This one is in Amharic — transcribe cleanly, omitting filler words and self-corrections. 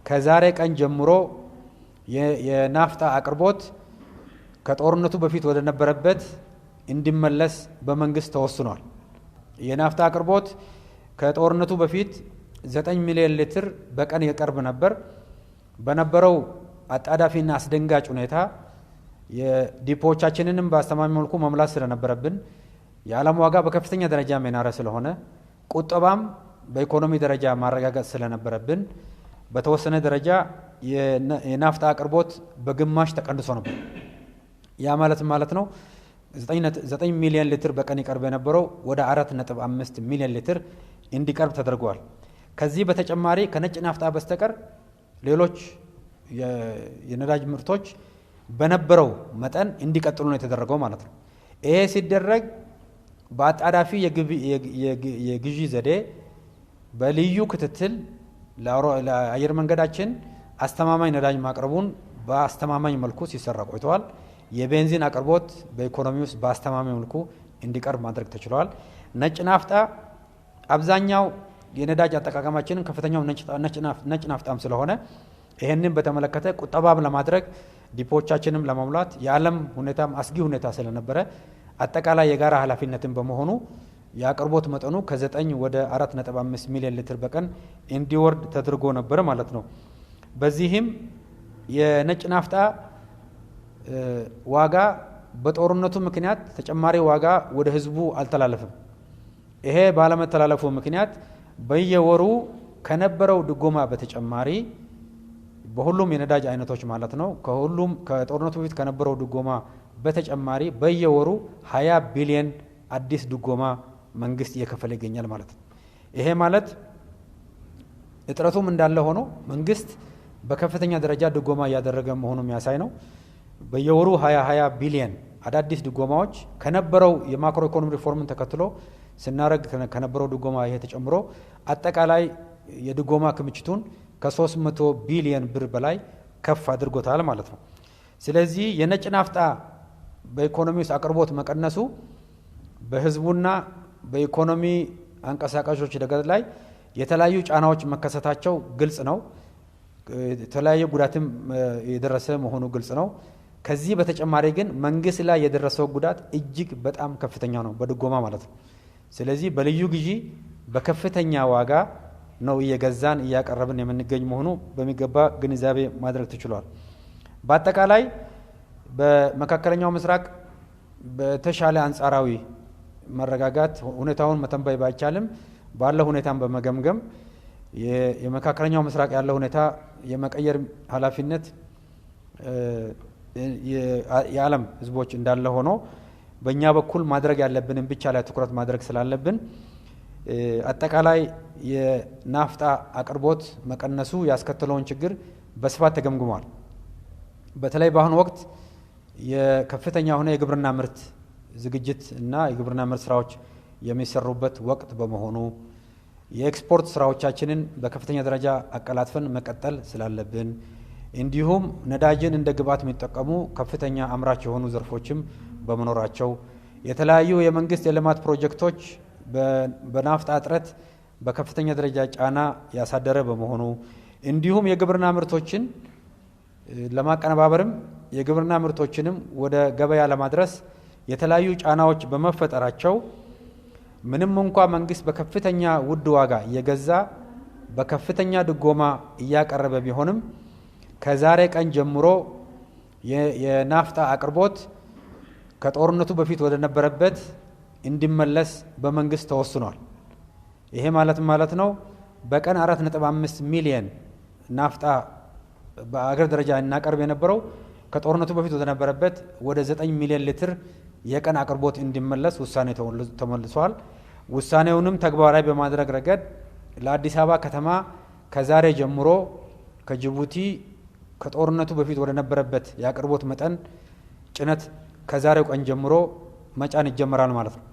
ከዛሬ ቀን ጀምሮ የናፍጣ አቅርቦት ከጦርነቱ በፊት ወደ ነበረበት እንዲመለስ በመንግስት ተወስኗል። የናፍጣ አቅርቦት ከጦርነቱ በፊት 9 ሚሊዮን ሊትር በቀን ይቀርብ ነበር። በነበረው አጣዳፊና አስደንጋጭ ሁኔታ የዲፖዎቻችንንም በአስተማማኝ መልኩ መሙላት ስለነበረብን የዓለም ዋጋ በከፍተኛ ደረጃ መናረ ስለሆነ ቁጠባም በኢኮኖሚ ደረጃ ማረጋጋጥ ስለነበረብን በተወሰነ ደረጃ የናፍጣ አቅርቦት በግማሽ ተቀንሶ ነበር። ያ ማለት ነው 9 ሚሊዮን ሊትር በቀን ይቀርብ የነበረው ወደ 4.5 ሚሊዮን ሊትር እንዲቀርብ ተደርጓል። ከዚህ በተጨማሪ ከነጭ ናፍጣ በስተቀር ሌሎች የነዳጅ ምርቶች በነበረው መጠን እንዲቀጥሉ ነው የተደረገው ማለት ነው። ይሄ ሲደረግ በአጣዳፊ የግዢ ዘዴ በልዩ ክትትል ለአየር መንገዳችን አስተማማኝ ነዳጅ ማቅረቡን በአስተማማኝ መልኩ ሲሰራ ቆይተዋል። የቤንዚን አቅርቦት በኢኮኖሚ ውስጥ በአስተማማኝ መልኩ እንዲቀርብ ማድረግ ተችሏል። ነጭ ናፍጣ አብዛኛው የነዳጅ አጠቃቀማችንን ከፍተኛው ነጭ ናፍጣም ስለሆነ ይሄንን በተመለከተ ቁጠባም ለማድረግ ዲፖዎቻችንም ለመሙላት የዓለም ሁኔታም አስጊ ሁኔታ ስለነበረ አጠቃላይ የጋራ ኃላፊነትን በመሆኑ የአቅርቦት መጠኑ ከ9 ወደ 4.5 ሚሊዮን ሊትር በቀን እንዲወርድ ተደርጎ ነበር ማለት ነው። በዚህም የነጭ ናፍጣ ዋጋ በጦርነቱ ምክንያት ተጨማሪ ዋጋ ወደ ህዝቡ አልተላለፈም። ይሄ ባለመተላለፉ ምክንያት በየወሩ ከነበረው ድጎማ በተጨማሪ በሁሉም የነዳጅ አይነቶች ማለት ነው ከጦርነቱ በፊት ከነበረው ድጎማ በተጨማሪ በየወሩ 20 ቢሊዮን አዲስ ድጎማ መንግስት እየከፈለ ይገኛል ማለት ነው። ይሄ ማለት እጥረቱም እንዳለ ሆኖ መንግስት በከፍተኛ ደረጃ ድጎማ እያደረገ መሆኑ የሚያሳይ ነው። በየወሩ 20 ቢሊዮን አዳዲስ ድጎማዎች ከነበረው የማክሮ ኢኮኖሚ ሪፎርምን ተከትሎ ስናረግ ከነበረው ድጎማ ይሄ ተጨምሮ አጠቃላይ የድጎማ ክምችቱን ከ300 ቢሊዮን ብር በላይ ከፍ አድርጎታል ማለት ነው። ስለዚህ የነጭ ናፍጣ በኢኮኖሚ ውስጥ አቅርቦት መቀነሱ በህዝቡና በኢኮኖሚ አንቀሳቃሾች ደገት ላይ የተለያዩ ጫናዎች መከሰታቸው ግልጽ ነው። የተለያየ ጉዳትም የደረሰ መሆኑ ግልጽ ነው። ከዚህ በተጨማሪ ግን መንግስት ላይ የደረሰው ጉዳት እጅግ በጣም ከፍተኛ ነው በድጎማ ማለት ነው። ስለዚህ በልዩ ግዢ በከፍተኛ ዋጋ ነው እየገዛን እያቀረብን የምንገኝ መሆኑ በሚገባ ግንዛቤ ማድረግ ተችሏል። በአጠቃላይ በመካከለኛው ምስራቅ በተሻለ አንጻራዊ መረጋጋት ሁኔታውን መተንበይ ባይቻልም ባለው ሁኔታን በመገምገም የመካከለኛው ምስራቅ ያለው ሁኔታ የመቀየር ኃላፊነት የዓለም ህዝቦች እንዳለ ሆኖ በእኛ በኩል ማድረግ ያለብንን ብቻ ላይ ትኩረት ማድረግ ስላለብን አጠቃላይ የናፍጣ አቅርቦት መቀነሱ ያስከተለውን ችግር በስፋት ተገምግሟል። በተለይ በአሁኑ ወቅት የከፍተኛ ሆነ የግብርና ምርት ዝግጅት እና የግብርና ምርት ስራዎች የሚሰሩበት ወቅት በመሆኑ የኤክስፖርት ስራዎቻችንን በከፍተኛ ደረጃ አቀላጥፈን መቀጠል ስላለብን እንዲሁም ነዳጅን እንደ ግብዓት የሚጠቀሙ ከፍተኛ አምራች የሆኑ ዘርፎችም በመኖራቸው የተለያዩ የመንግስት የልማት ፕሮጀክቶች በናፍጣ እጥረት በከፍተኛ ደረጃ ጫና ያሳደረ በመሆኑ እንዲሁም የግብርና ምርቶችን ለማቀነባበርም የግብርና ምርቶችንም ወደ ገበያ ለማድረስ የተለያዩ ጫናዎች በመፈጠራቸው ምንም እንኳ መንግስት በከፍተኛ ውድ ዋጋ እየገዛ በከፍተኛ ድጎማ እያቀረበ ቢሆንም ከዛሬ ቀን ጀምሮ የናፍጣ አቅርቦት ከጦርነቱ በፊት ወደ ነበረበት እንዲመለስ በመንግስት ተወስኗል። ይሄ ማለት ነው በቀን 4.5 ሚሊዮን ናፍጣ በአገር ደረጃ እናቀርብ የነበረው ከጦርነቱ በፊት ወደ ነበረበት ወደ 9 ሚሊዮን ሊትር የቀን አቅርቦት እንዲመለስ ውሳኔ ተመልሷል። ውሳኔውንም ተግባራዊ በማድረግ ረገድ ለአዲስ አበባ ከተማ ከዛሬ ጀምሮ ከጅቡቲ ከጦርነቱ በፊት ወደ ነበረበት የአቅርቦት መጠን ጭነት ከዛሬው ቀን ጀምሮ መጫን ይጀምራል ማለት ነው።